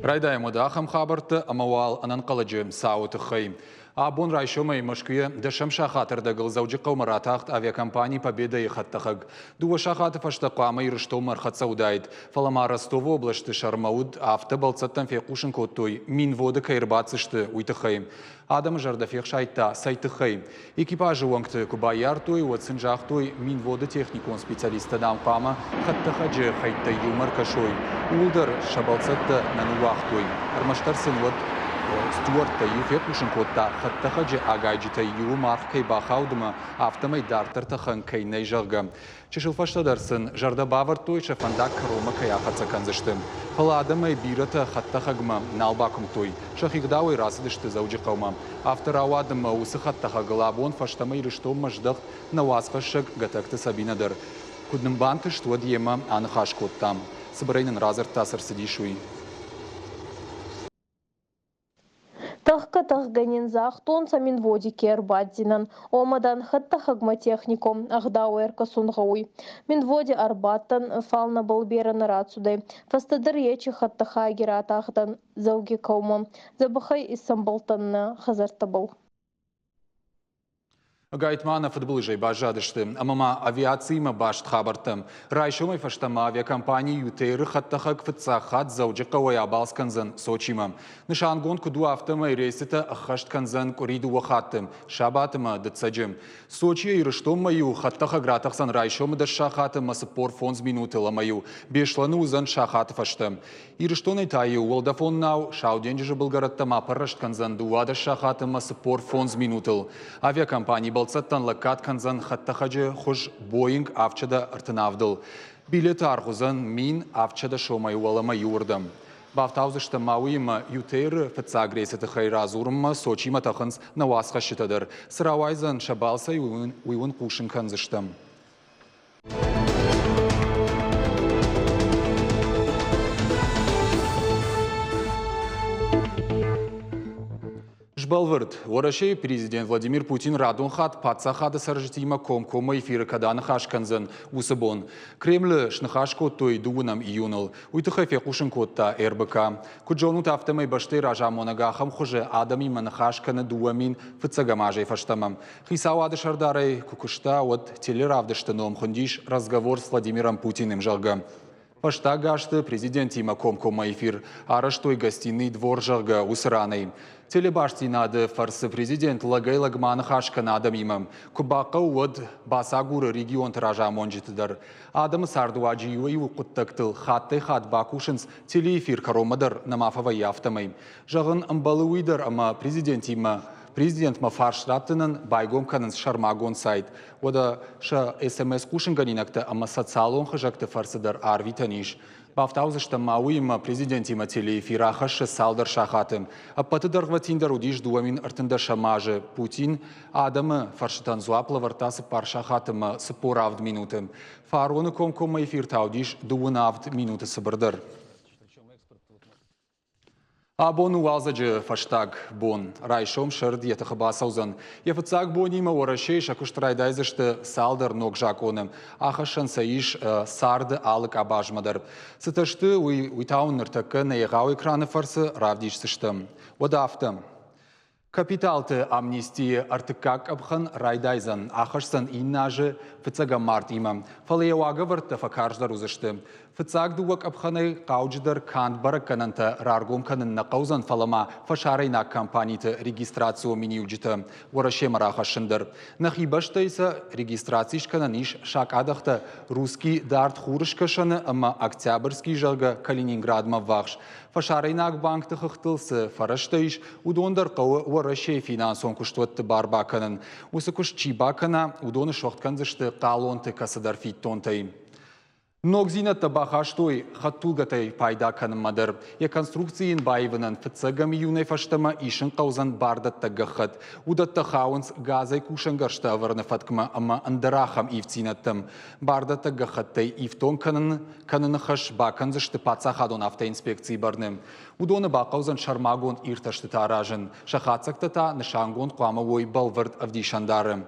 Райдаем удахам хабарты амавал ананқалыжы сауыты хай. Абон райшомай мышкүйе дешам шахатырда гылзауджи қаумаратахт авиакомпании Победа и Хаттахаг. Дуа шахаты фаштақамай рыштомар хатсаудайд. Фалама Ростова областы Шармауд автобалцаттан фекушын коттой. Минводы кайрбацышты уйтыхай. Адам жардафех шайта сайтыхай. Экипажы уангты кубаяртой, уатсынжахтой, минводы техникон специалиста дампама Хаттахаджи хайта юмар кашой. Улдар шабалцатта нануахтой. Армаштар сынвод Стюартта юфекушын котта Хаттахаджи агайджита юмар кай бахаудыма автомай дартартахан кайнай жарга. Чешилфаштадарсын жарда бавартой шафандак рома каяхатса канзыштым. Фала адамай бирата Хаттахагма налбакум той. Шахигдауй расыдышты зауджи қаума. Автор ауадыма усы Хаттахагалабон фаштамай рыштом маждах навасфашак гатакты сабинадыр. Кудным бантыш туадьема анхаш коттам. Сыбрайнын разыр тасыр сидишуй. Тахкатахганин захтон самин води кербадзинан, омадан хаттахагма техником, ахдауэр касунгауй. Минводи арбаттан фална балберан рацудай, фастадыр ечи хаттахагера атахдан зауги каумам, забахай исамбалтанна хазартабал. Гайтмана футболжей бажадышты, амама авиацияма башт хабартым. Райшомай фаштама авиакомпании ютейры хаттахак фыцахат зауджи қауай абалсканзан Сочима. Нышангон куду автомай рейсита ахашт канзан кориду вахаттым, шабатыма дыцаджим. Сочи ирыштом маю хаттахак ратахсан райшомы да шахатым масыпор фонз минутыла маю, бешланы узан шахаты фаштым. Ирыштонай таю уолдафон нау, шауденджи булгараттама парашт канзан дуада шахатым масыпор фонз минутыл. Авиакомпании Балцаттан лакат канзан Хаттахаджи хуш Боинг авчада артынавдыл. Билеты архузан мин авчада шомай уалама юрдам. Бафтаузышта мауима ютейры фыцагрейсеті хайразурымма Сочима тахынс навасха шитадыр. Сыравайзан шабалса уйвын кушын канзыштам. Жбалвырд. Орашей президент Владимир Путин радунхат пацахада саржитима комкома эфиры каданы хашканзан усыбон. Кремль шнахаш коттой дугунам июныл. Уйтыхай фекушын котта РБК. Куджонут автомай башты ражамонагахам хуже адами манахашканы дуамин фыцагамажей фаштамам. Хисауады шардарай кукушта от телеравдыштыном хундиш разговор с Владимиром Путиным жалга. Пашта гашты президент има комкома эфир, араштой гостиный двор жарга усраной. Телебашти нады фарсы президент лагай лагманы хашканы адам имам. Кубақа уад басагуры регион тража монжитыдар. Адамы сардуаджи юай уқыттактыл хаттай хат бакушынс телеэфир каромадар намафава яфтамай. Жағын амбалы уйдар ама Президент ма фаршраттынын байгомканын шармагон сайт. Ода ша СМС кушын ганинакта ама социалон хыжакты фарсыдар арвитаниш. Бафтаузышта мауима президент има телеэфира хашы салдар шахатым. Аппатыдар гватиндар удиш дуамин артында шамажы. Путин адамы фаршытан зуапла вартасы пар шахатыма сыпор авд минутым. Фароны комкома эфир таудиш дуын авд минуты сыбырдар. Абон уалзаджи фаштаг бон. Райшом шырд етіхі басаузан. Ефыцаг бонима орашей шакуштрайдайзышты салдар ногжаконым. Ахашан саиш сарды алык абажмадар. Сытышты уйтаун ныртакы наегау экраны фарсы равдишсыштым. Одафтым. Капиталты амнистии артыкак абхан райдайзан. Ахашсан иннажы фыцага март имам. Фалеуага варта факарждар узышты. Фыцаг дуак абханай қаудждар канд бараккананта раргом канын нақаузан фалама фашарайна компанийты регистрацию миниуджиты. Ораше марахашындар. Нахибаштайса регистрациишканан иш шак адахта русский дарт хурышкашаны ама октябрьский жалга Калининградма вахш. Фашарайнак банкты хыхтылсы фараштайш удондар қауы ораше финансон куштуатты барбаканын. Усы куш чибакана удоны шохтканзышты қалонты касадар фиттонтай. Ногзинатта бахаштой хаттулгатай пайда канымадыр. Я конструкциин байвынан фыцагам юнай фаштама ишын қаузан бардатта гахат. Удатта хауынс газай кушангаршта аварны фаткма ама андарахам ивцинаттым. Бардатта гахаттай ивтон каныны хаш баканзышты пацахадон автоинспекции барным. Удоны бақаузан шармагон ирташты таражын. Шахацактата нышангон қуама ой балвард авдишандарым.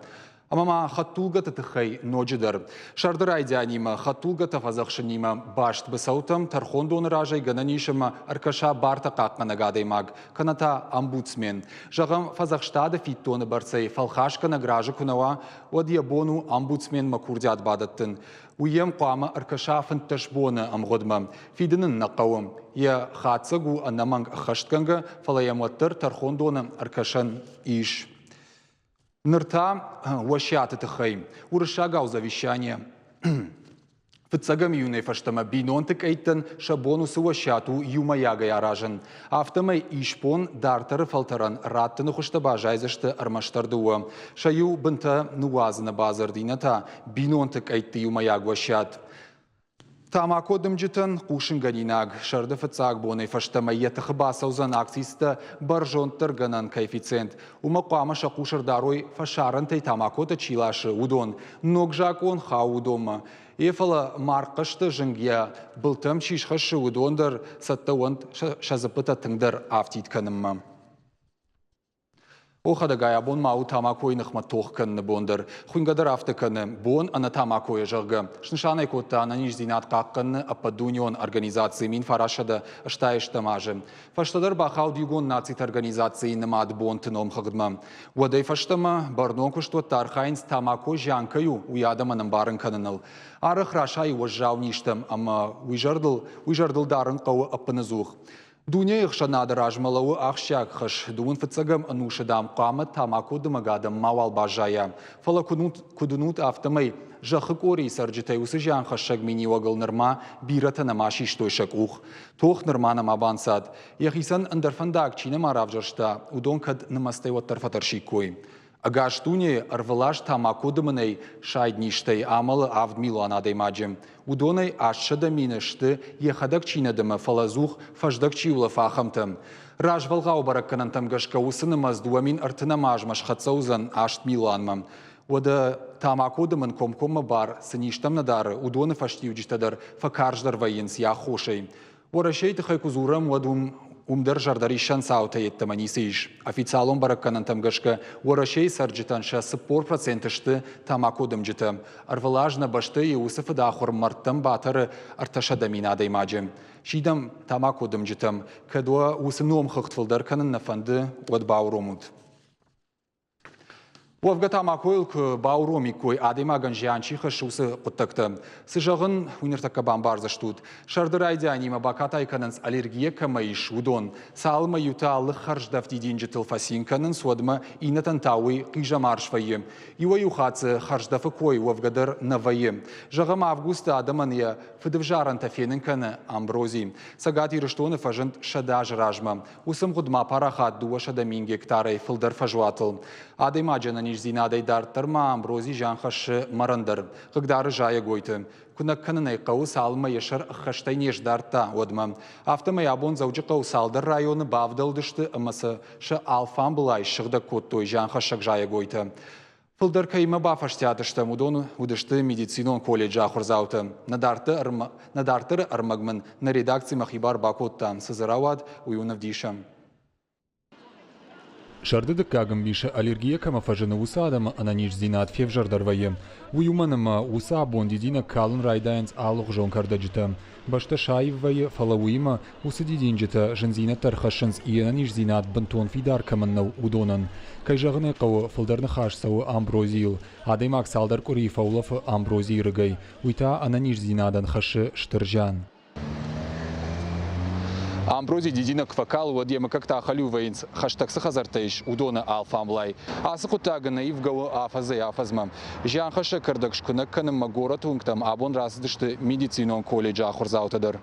Амама хаттулга татыхай ноджидар. Шардыр айдянима хаттулга тафазахшанима башт бысаутам тархондон ражай гананишама аркаша барта қаққана гадаймаг. Каната омбудсмен. Жағам фазахштада фиттоны барцай фалхашка нагража кунава одиабону омбудсмен макурдят бадаттын. Уем қуама аркаша фанташбона амғодма. Фидынын нақауым. Я хатсагу анаманг хаштканга фалаяматтыр тархондоны аркашан иш. Нырта ващаты тахай. Урышагау завещание. Фыцагам юней фаштама бинонтык эйттен шабонусы ващату юмаяга яражен. Автомай ишпон дартары фалтаран раттыны хуштаба жайзышты армаштардуа. Шаю бынта нуазына базардината бинонтык эйтті юмаяг ващат. Тамако дымжытын қушын ганинаг. Шарды фыцаг бонай фаштама етіхі басаузан аксисті баржонтыр ганан коэффициент. Умақуама шақушыр дарой фашарынтай тамакоты чилашы удон. Ногжакон ха удома. Ефала марқышты жыңгия бұлтым шишхашы удондыр сатты онт шазыпыта тыңдыр автитканымма. Охада гая бон мау тамакой нахма тохканны бондыр. Хунгадыр автыканны бон ана тамакой жыргы. Шнышанай котта ананиш зинат қаққанны аппадунион организации мин фарашада ыштайыштамажы. Фаштадыр бахау дюгон нацит организации нымад бон тыном хыгдма. Уадай фаштама барнон кушту тархайнс тамакой жанкаю уядаманым барын каныныл. Арых рашай уажжау ништам, ама уйжардыл дарын қауы аппынызух. Дуня ихшанады ражмалауы ақшак хыш. Дуын фыцагам анушадам қамы тамаку дымагадам мауал бажая. Фала кудунут автомай жақы кори сарджитай усы жан хашак мини уагыл нырма биратана машиш тойшак ух. Тох нырманам абансад. Яхисан андарфандак чинам аравжаршта. Удон кад намастай ваттарфатаршикой. Агаш туне арвалаш тамаку дымынай шайдништай амалы авдмилу анадаймаджим. Удонай ашшада минышты ехадак чинадымы фалазух фаждак чиула фахамтым. Ражвалғау баракканантам гашка усынымаз дуамин артынамаж машхатсаузан ашт милуанмам. Ода тамаку дымын комкомы бар сыништам надары удоны фаштиуджитадар факарждар вайынс яхошай. Орашей тыхай кузурам одум умдар жардари шансаута еттаманисиш. Официалон баракканантам гашка орашей сарджитанша 40% тамаку дымжита. Арвалажна башты и усыфы дахур марттам батары арташадаминадай маджим. Шидам тамаку дымжитам, кадуа усыном хыхтфылдар канын нафанды от бауромут. Уавга тамакойл бауромикой адемаган жианчиха шусы құттықты. Сыжағын унертака бамбарзаштуд. Шардырайды анима бакатай канынс аллергия камайш удон. Салма юталы харждафти динжитыл фасинканын суадма инатан тауи қижамаршвайы. Иуа юхацы харждафы кой уавгадар навайы. Жағам августа адамания фыдывжаран тафенын каны амбрози. Сагати рыштоны фажынт шадаж ражма. Усым ғудма парахат дуа шадамин гектарай фылдар фажуатыл. Адемаджанани зинадай дартырма амбрози жанхашы марандыр. Қыгдары жая гойты. Күнак канынай қау салма ешар хаштай неш дарта одма. Автомай абон заужы қау салдар районы бавдалдышты ымасы шы алфан бұлай шығда коттой жанхашак жая гойты. Фылдар кайма бафаштядышты мудон удышты медицинон колледж ахурзауты. Надартыр армагмын на редакции махибар бакоттан сызырауад уюнов дишам. Шардыдык кагым бише аллергия кама фажыны уса адама ананиш зинат фев жардарвайым. Уюманыма уса бондидина калын райдаянц алух жон кардажита. Башта шаиввайы фалауима усы дидинжита жынзина тархашынс иенаниш зинат бантон фидар каманнау удонан. Кайжағыны қауы фылдарны хашсауы амброзиил. Адаймак салдар кури фаулафы амброзий рыгай. Уйта ананиш зинадан хашы штыржан. Амбрози дидина квакал водема как-то халю воинц хаштагсы хазартайш удона алфамлай. Асыкутагана ивгау афазы афазмам. Жан хаша кардакшкына каным магора тунктам абон раздышты медицинон колледж ахурзаутадар.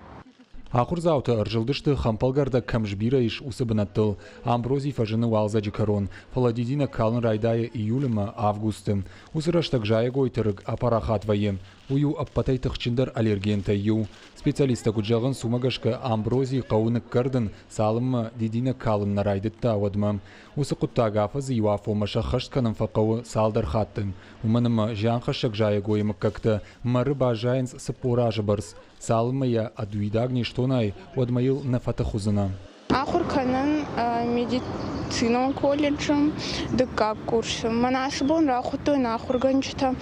Ахурзаута аржылдышты хампалгарда камжбирайш усыбынаттыл. Амбрози фажыны валзаджи карон. Фаладидина калын райдая июлема августым. Усыраштак жая гойтырык апарахат вайым. Ую аппатай тахчиндар аллергентай ю. Специалиста куджагын сумагашка амбрози қауынық кардын салымма дидина калын нарайдытта авадмам. Усы құттага афазы юафомаша хаштканым фақауы салдар хаттын. Уманыма жанхашак жая гойымық какты мары бажайынс сыпоражы барс. Салымма я адуидагни штонай одмайыл на фатахузына. Ахур канан медицина колледжем дыка курсом. Манасбон рахутой нахурганчта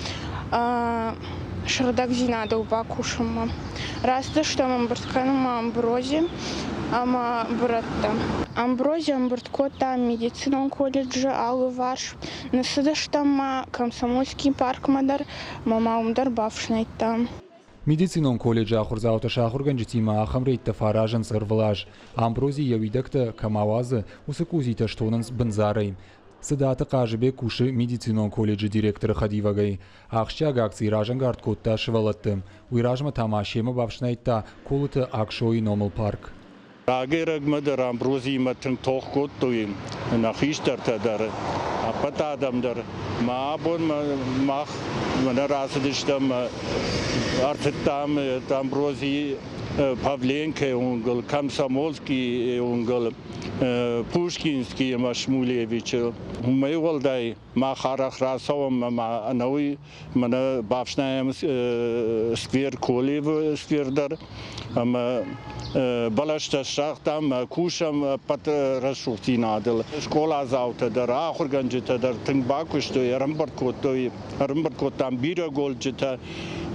шардак зинада убакушама. Раста что мамбартканом амбрози, ама братта. Амбрози амбарткота медицина колледжа алываш. Насыдаштама комсомольский парк мадар, мама умдар бавшнайтам. Медицинон колледж ахурзаута шахурганжитима ахамрейта фаражен сырвлаж. Амбрози явидакта камавазы усыкузита штонанс бензарей. Садата кажебе куши медицинон колледжи директора Хадивагай. Ахщаг акции ражангард котта швалатты. Уиражма тамашема бавшнайта колыта акшои номал парк. Агераг мадар амбрози матен тохкот туим. Нахиштарта дар. Апата адамдар. Маабон мах манарасадиштам артетам амбрози Павленко унгл, Комсомольский унгл, Пушкинский Машмулевич. Мы волдай махарах расовом мановый мана бавшнаем сквер колев сквердар. Балашта шахтам кушам пат расшухти надел. Школа заута дар ахурганжита дар тыңбакуштой рамбаркот там бира голжита.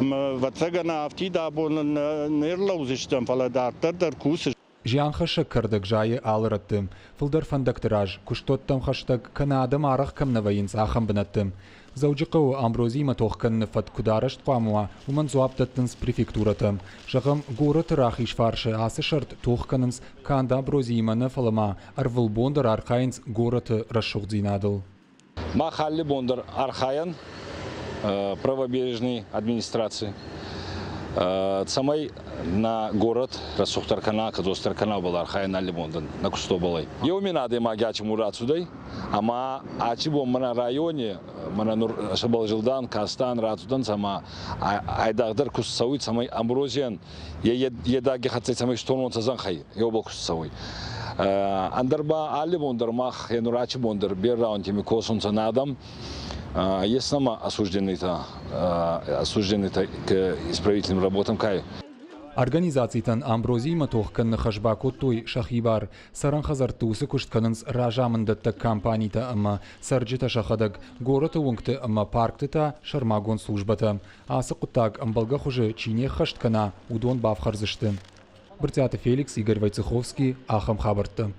Вацагана автида бон нерлаузиштам фаладартар дар кус. Жианха шаккардак жайы алыраттым. Фылдар фандактыраж, куштоттам хаштаг Канада марах камнавайынс ахам бінаттым. Заужиқау амбрози матохкан нфат кударашт қамуа, уман зуаптаттынс префектуратым. Жағым горы тырахиш фаршы асы шарт тохканынс канда амбрози иманы фалама, арвыл бондар архайынс гораты расшуғдзинадыл. Махалли бондар архаян правобережной администрации. Самай на город Расухтаркана, Кадостаркана был архаян алимондан, на кусто балай. Я уминады магячи мурацудай, ама ачибо мана районе, мана Шабалжилдан, Кастан, Рацудан, сама айдагдар куссауит самай амброзиан, я едаги хацай самай штормон сазанхай, я обал куссауит. Андарба алимондар мах, я нурачи бондар, бер раунтими косунца надам. Есть сама осужденный-то к исправительным работам кай. Организациятан амбрози матохкан нахашбакот той шахибар саранхазартусы куштканынс ражамындатта компанийта ама сарджита шахадаг гората унгты ама парктыта шармагон службата. Асы куттаг амбалга хуже чине хашткана удон бавхарзышты. Быртята Феликс, Игорь Войцеховский, Ахам Хабарты.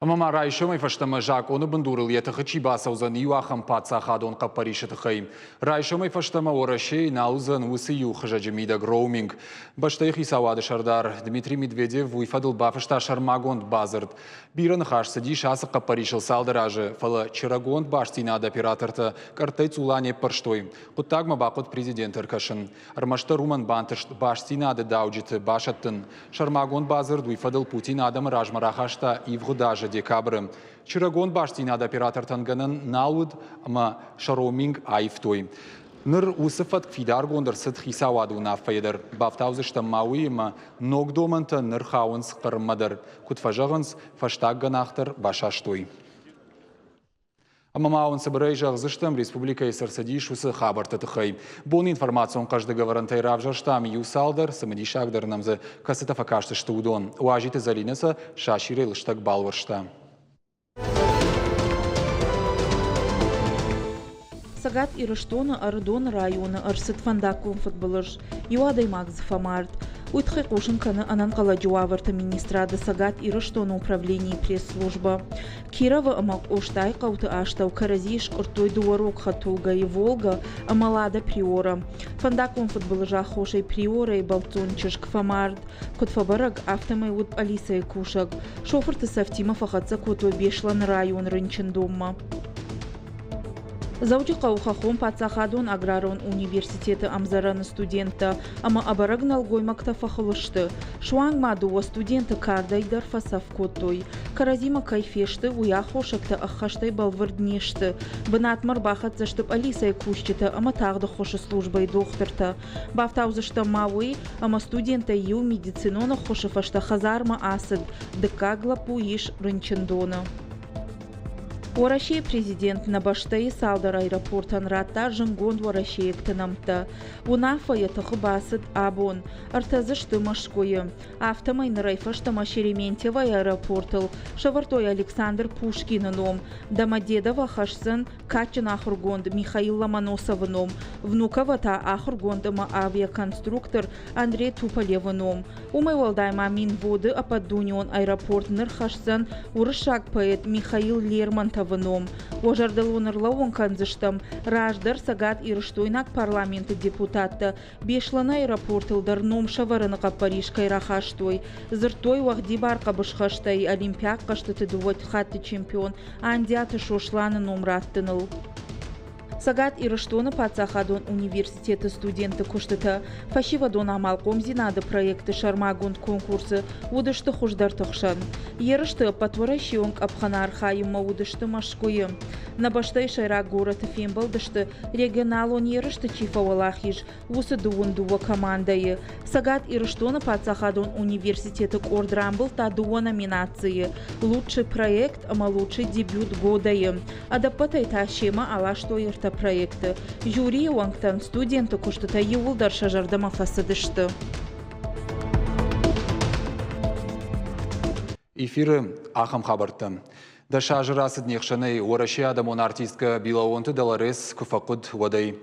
Амама райшомай фаштама жак оны бандурыл етіғычи басаузан юахам патса хадон қаппаришыты қайым. Райшомай фаштама орашей наузан усы ю хыжаджимидаг роуминг. Баштайх исавады шардар Дмитрий Медведев уйфадыл бафышта шармагонд базырд. Биран хаш сади шасы қаппаришыл салдаражы. Фала чирагонд баштинад операторта картай цулане парштой. Құттагма бақыт президент аркашын. Армашта руман бантышт баштинады дауджиты башаттын. Шармагонд базырд уйфадыл Путин адам ражмарахашта ивғудажы декабры. Чирагон баштинад оператор танганын налуд, ама шароминг айфтой. Ныр усыфат кфидар гондыр сыт хисаваду нафайдар. Бафтаузышта мауи, ма ногдоманта ныр хауынс қырмадар. Кутфажағынс фаштаг ганахтар башаштой. Ама мауын сабырай жағзыштам республика есарсадиш усы хабарты тұқай. Бон информацион қажды гаварантай равжаштам юсалдар, самадишагдар намзы касыта факашты штудон. Уажиты залинаса шаширай лыштаг балваршта. Сагат Ирыштона Ардон районы арсыт фандакун футболыш. Юадай Макс Фамарт. Уйтхай Кушинканы анан кала жуаварта министрады Сагат Ирыштона управлении пресс-служба. Кирова амак Оштай кауты аштау Каразиш Уртой дуарок Хатулга и Волга амалада Приора. Фандакун футболыжа хошей Приора и Балцончишк Фамарт. Котфабараг автомай уд Алиса и Кушак. Шоферты Савтима фахатца коту бешлан район Рынчендомма. Заучиқа ухахом пацахадон аграрон университеты амзараны студента, ама абарагнал гоймакта фахылышты. Шуанг мадуа студенты кардайдар фасав коттой. Каразима кайфешты уяхошакта ахаштай балварднешты. Бынатмар бахат заштып Алисай кушчита, ама тағды хоши службай докторта. Бафтаузышта мауи, ама студента ю медицинона хоши фашта хазарма асыд, дыкагла пуиш рынчендона. Россия президент Набаштай Салдар аэропортан ратта жингонд Россия ктанамта. Унафа ятахбасит абон. Артазышты машкое. Автомай нарайфашта Шереметьево аэропортал. Шавартой Александр Пушкинаном. Домодедово хашсан Качин Ахургонд Михаил Ломоносовном. Внуковата Ахургондама авиаконструктор Андрей Туполевном. Умывалдайма Минводы Ападунион аэропорт Нырхашсан Урышак поэт Михаил Лермонтовном. Ожардалонырлауын канзыштам Раждар Сагат Ирыштойнак парламенты депутаты Бешлана аэропортылдар ном шаварыныға Париж кайрахаштой. Зыртой вахди барқа бышхаштай Олимпиак қаштыты дуват хатты чемпион Андиаты шошланы номраттыныл. Сагат Ирыштоны Пацахадон университеты студенты куштыты фашивадон амалком зинады проекты шармагунд конкурсы удышты хуждар тұқшан. Ерышты патворашионг абханар хайыма удышты машкойы. Набаштай шайрак город фембалдышты регионалон ерышты чифавалахиш усы дуындуа командайы. Сагат Ирыштоны Пацахадон университеты ордрамбыл та дуа номинации. Лучший проект, ама лучший дебют годайы. Адапатай ташема алашто ерта проекты. Жюри уангтан студенты куштыта евулдар шажардама фасадышты. Эфиры Ахам Хабарты. Да шажырасы днехшаны Орашиада монартистка Билаонты Даларес Куфакуд Водай.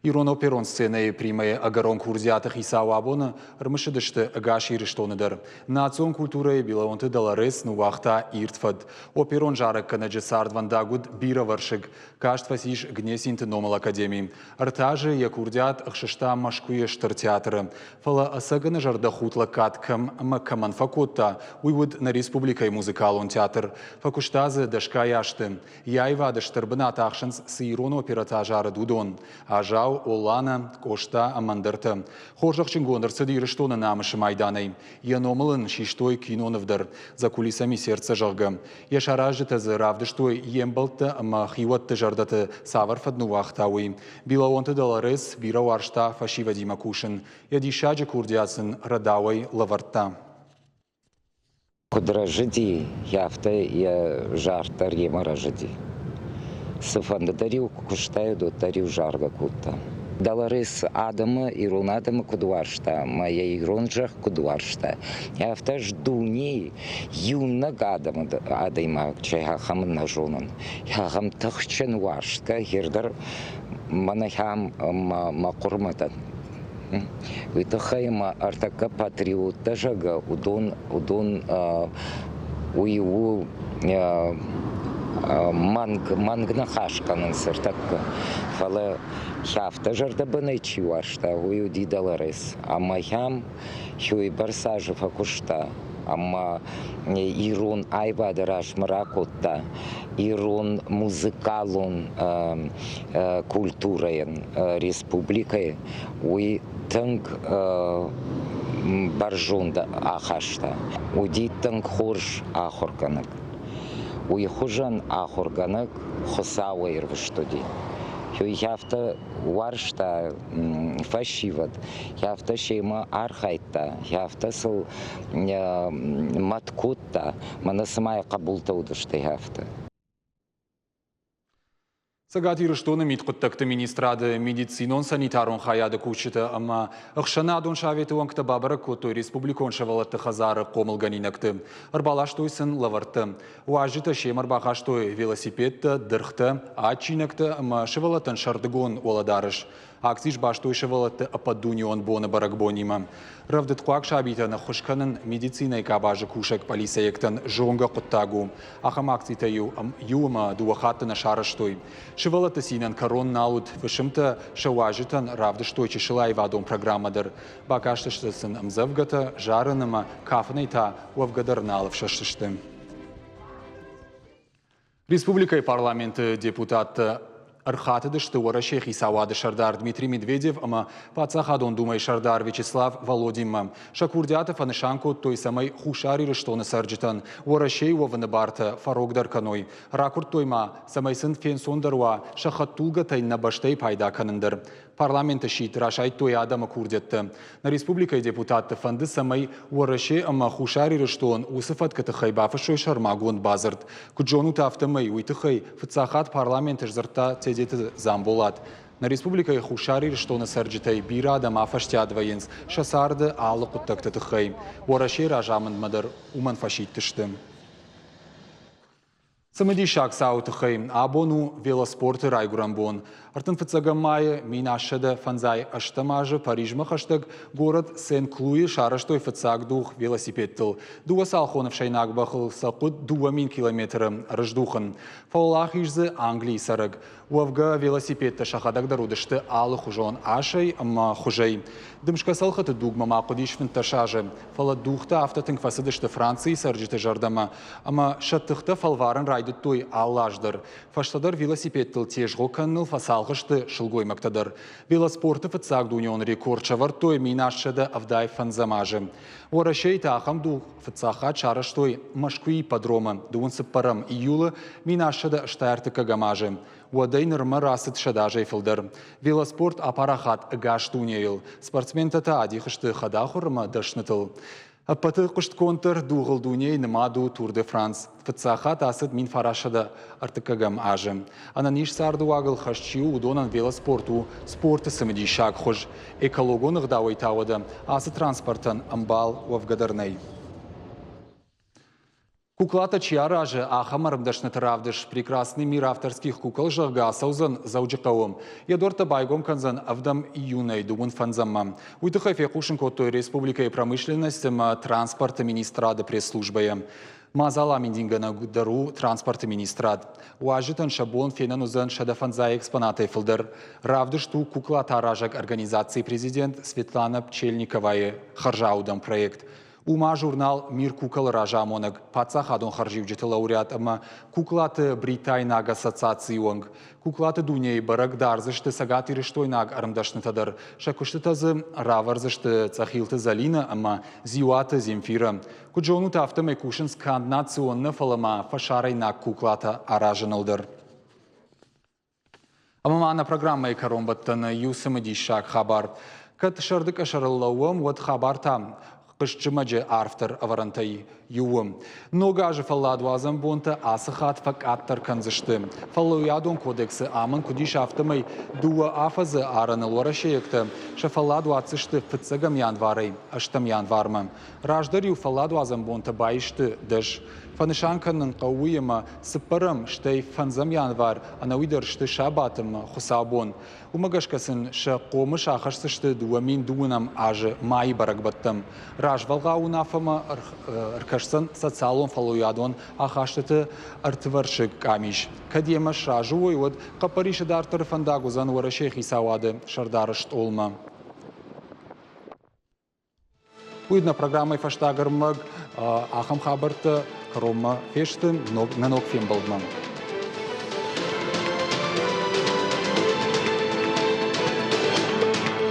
Ирон оперон сцены примая агарон курзиатых Исау Абона рмышыдышты агаши Ирыштоныдар. Национ культуры Билаонты Даларес нувахта Иртфад. Оперон жарык канаджесард вандагуд бира варшыг. Кашт фасиш гнесинты номал академии. Артажы якурдят ахшышта машкуештыр театры. Фала асаганы жарда хутла каткам макаман факутта. Уйвуд на республикай музыкалон театр. Факуштазы дашка яшты. Яйва даштырбына тахшынс с Ирон операта жары дудон. Ажау Олана, Кошта, Амандырты. Хоржақ чингондырсы Ирыштоны намышы майданай. Яномылын шиштой киноновдар. За кулисами сердце жағы. Яшаражы тазы равдыштой ембалты ама хиватты жардаты саварфад нуахтауи. Билаонты Даларес, бира варшта фашива Дима Кушин. Ядишаджы курдиасын радауай лаварта. Кудра жиди, яфта я жартар емара жиди. Сыфанды дарил куштаю до дарил жарга кутта. Даларес адама ирон адама кудваршта, моя иронжах кудваршта. Яфта ждуни юна гадама адайма чайха хамын нажонан. Яхам тахчен варшка хирдар манахам макурматан. Витахайма артака патриота жага удон уйву мангнахашканын сыртакка. Фала хафта жарда банайчи варшта уйу ди Даларес. Ама хам хюй барсажы факушта. Ама ирон айвадараш маракотта. Ирон музыкалон культурен республикой. Уй танк баржонда ахашта. Уди танк хорш ахорганак. Уйхужан ахорганак хосауа ирвыштуди. Яфта варшта фашиват, яфта шейма архайта, яфта сыл маткутта, манасымая кабулта удышты яфта. Сагат Ирыштоны миткуттакты министрады медицинон санитарон хаяды кучыты, ама ықшанадон шаветі оңкты бабыры көтті республикон шавалатты хазары қомылганинакты. Арбалаштойсын лаварты. Уажыты шемір бақаштой велосипедті, дырхты, ачинакты, ама шавалатын шардыгон оладарыш. Аксиш баштой шавалатты ападунион боны баракбонима. Равдыт қуак шабитаны хушканын медицинай кабажы кушак полисаяктан жонга құттагу. Ахам акцията юма дуахаттына шарыштой. Шывалаты синан корон налуд вышымты шауажытан равдыштой чешылай вадон программадыр. Бакаштыштысын амзавгата жарыныма кафнайта уавгадар налов шаштышты. Республикай парламенты депутаты архаты дышты уара шейхи савады Шардар Дмитрий Медведев, ама пацахадон думай Шардар Вячеслав Володимма. Шакурдятов анышанко той самой хушари рыштоны сарджитан. Уара шейва ванабарта Фарог Дарканой. Ракурт тойма самай сын фенсондаруа шахаттулга тайна баштей пайда канындыр. Парламенты шит рашай той адама курдетті. На республикай депутатты фанды самай уараше ама хушари рыштон усыфат катыхай бафышой шармагон базырд. Куджону тафтымай уйтыхай фыцахат парламенты жзырта тедеті замболат. На республикай хушари рыштоны сарджитай бира адама фаштядвайынс шасарды алы куттакты тыхай. Уараше ражамын мадыр уман фашиттышты. Самедишак саутыхай абону велоспорты райгурамбон. Артынфыцагамайы минашады фанзай аштамажы Парижма хаштаг город Сен-Клуи шараштой фыцаг дух велосипедтыл. Дуа салхонов шайнак бахыл сақуд 2000 километры рыждухын. Фаулах ижзы Англии сарыг. Уавга велосипедті шахадаг дарудышты алы хужон ашай, ама хужай. Дымшка салхаты дугма мақудиш фынташажы. Фала духта автотынк фасыдышты Франции сарджиты жардама. Ама шаттыхты фалварын райды той аллаждыр. Фаштадар велосипедтыл тежғо канныл фасалғышты шылгой мактадар. Велоспорты фыцаг дунион рекордшавар той минашады авдай фанзамажы. Уарашей тахам дух фыцаха чараштой машкуи подрома. Дуынсы парам июлы минашады штайрты кагамажы. Уадайн рма расыт шадажай фылдар. Велоспорт апарахат гаш дунейл. Спортсмен-тата адихышты хадахурма дашнытыл. Аппаты кушт контр дуғыл дуней нымаду Тур де Франс. Фыцахат асыд мин фарашада артыкагам ажы. Ананиш сарду агыл хашчиу удонан велоспорту спорты самедишак хуж. Экологон ығдауай тауады. Асы транспортан амбал уавгадарнай. Куклата чьяражы ахамарымдашны таравдыш прекрасный мир авторских кукол жага саузан зауджикауым. Ядорта байгом канзан авдам июнай дугун фанзамма. Уйтыхай фекушин котой республика и промышленность транспорта министрада пресс-службая. Мазала миндингана гудару транспорта министрад. Уажитан шабон фенанузан шадафанзай экспонатай филдер. Равдыш ту куклата ражак организации президент Светлана Пчельниковая харжаудам проект. Ума журнал «Мир кукол ражамонаг» пацахадон харживджиты лауреат, ама куклаты Бритайнаг ассоциациюанг. Куклаты дуней барак дарзышты сагаты рештойнаг арымдашны тадар. Шакушты тазы раварзышты цахилты залина, ама зиуаты земфира. Куджону тафтам экушин сканднационны фалама фашарайнаг куклата аражаналдар. Амамана программа экаромбаттаны юсымыдишак хабар. Кат шардык ашарыллауым вот хабар там. Кышчымаджы автор аварантай юым. Ногажы фалладуазам бонта асыхат факаттар канзышты. Фаллуядон кодексы амын кудиш автомай дуа афазы араныл уарашеекті. Шафалладуацышты фыцагам январай, аштам январма. Раждарю фалладуазам бонта байышты дыш. Фанышанканын қауыйыма сыппарым штай фанзам январ, анауидаршты шабатым хусабон. Умагашкасын ша қомы шахашсышты дуамин дуынам ажы май баракбаттым. Ражвалға унафама аркашсан социалон фалуядон ахаштыты артываршык камиш. Кадемаш ражуой вот қапариші дартыр фандагузан уарашехи савады шардарышт олма. Уйдна программой фаштагармаг ахам хабарты Рома фешты нанок фембалдман.